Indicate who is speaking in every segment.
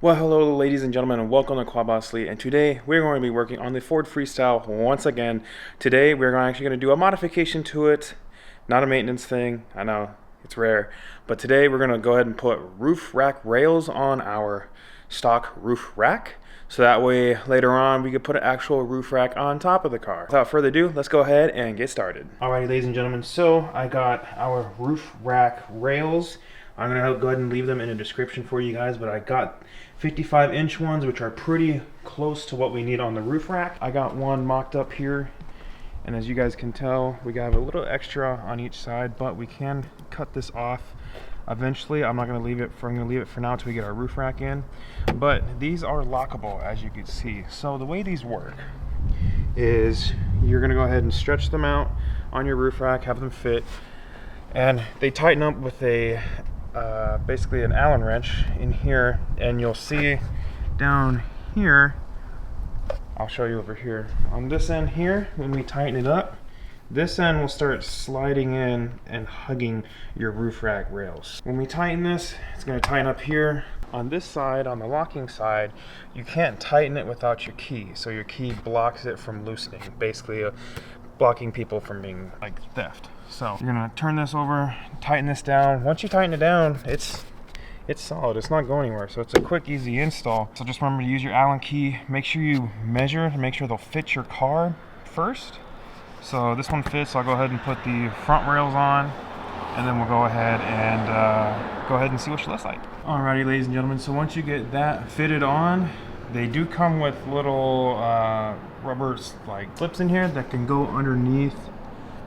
Speaker 1: Well, hello ladies and gentlemen, and welcome to Quad Boss Elite. And today we're going to be working on the Ford Freestyle once again. Today we're actually going to do a modification to it, not a maintenance thing. I know it's rare, but today we're going to go ahead and put roof rack rails on our stock roof rack, so that way later on we could put an actual roof rack on top of the car. Without further ado, let's go ahead and get started. Alrighty, ladies and gentlemen, so I got our roof rack rails. I'm going to go ahead and leave them in the description for you guys, but I got 55-inch ones, which are pretty close to what we need on the roof rack. I got one mocked up here, and as you guys can tell, we got a little extra on each side, but we can cut this off eventually. I'm not going to leave it for, I'm going to leave it for now until we get our roof rack in. But these are lockable, as you can see. So the way these work is you're going to go ahead and stretch them out on your roof rack, have them fit, and they tighten up with a basically an Allen wrench in here, and you'll see down here, I'll show you over here on this end here, when we tighten it up, this end will start sliding in and hugging your roof rack rails. When we tighten this, it's going to tighten up here. On this side, on the locking side, you can't tighten it without your key, so your key blocks it from loosening, basically blocking people from being like theft. So you're gonna turn this over, tighten this down. Once you tighten it down, it's solid. It's not going anywhere. So it's a quick, easy install. So just remember to use your Allen key. Make sure you measure to make sure they'll fit your car first. So this one fits. So I'll go ahead and put the front rails on, and then we'll go ahead and see what she looks like. Alrighty, ladies and gentlemen. So once you get that fitted on, they do come with little rubber like clips in here that can go underneath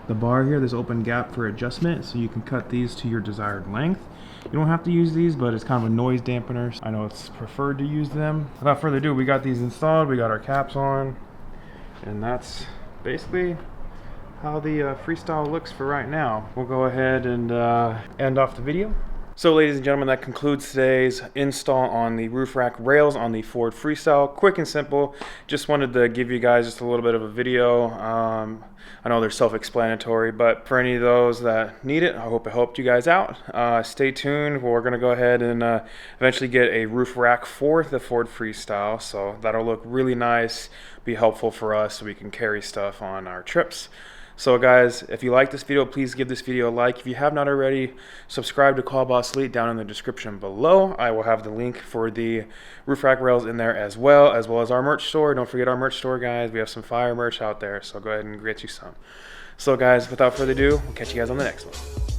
Speaker 1: the bar here. There's open gap for adjustment, so you can cut these to your desired length. You don't have to use these, but it's kind of a noise dampener. I know it's preferred to use them. Without further ado, we got these installed, we got our caps on, and that's basically how the Freestyle looks for right now. We'll go ahead and end off the video. So ladies and gentlemen, that concludes today's install on the roof rack rails on the Ford Freestyle. Quick and simple. Just wanted to give you guys just a little bit of a video. I know they're self-explanatory, but for any of those that need it, I hope it helped you guys out. Stay tuned. We're going to go ahead and eventually get a roof rack for the Ford Freestyle, so that'll look really nice, be helpful for us so we can carry stuff on our trips. So guys, if you like this video, please give this video a like. If you have not already, subscribe to Quad Boss Elite down in the description below. I will have the link for the roof rack rails in there as well as our merch store. Don't forget our merch store, guys. We have some fire merch out there, so go ahead and get you some. So guys, without further ado, we'll catch you guys on the next one.